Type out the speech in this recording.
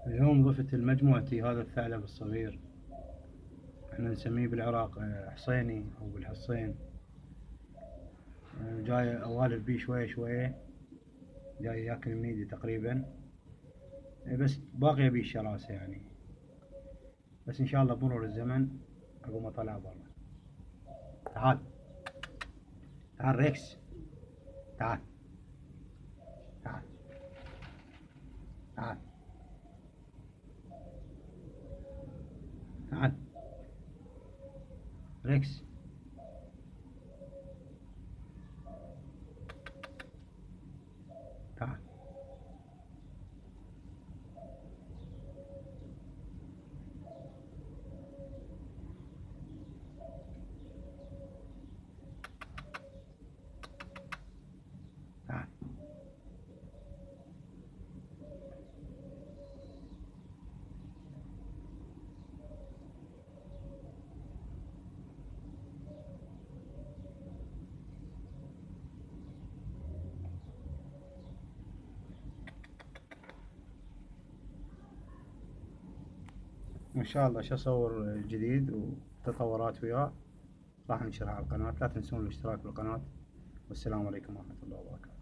اليوم ضفت لمجموعتي هذا الثعلب الصغير، احنا نسميه بالعراق حصيني او بالحصين. جاي اوالف بيه شوية شوية، جاي ياكل من ايدي تقريبا. بس باقية بيه الشراسة يعني. بس ان شاء الله بمرور الزمن اقوم اطلعه برا. تعال، تعال ريكس، تعال، تعال، تعال، تعال ريكس، تعال. تعال. ان شاء الله شو اصور جديد وتطورات وياه راح ننشرها على القناة. لا تنسون الاشتراك بالقناة، والسلام عليكم ورحمة الله وبركاته.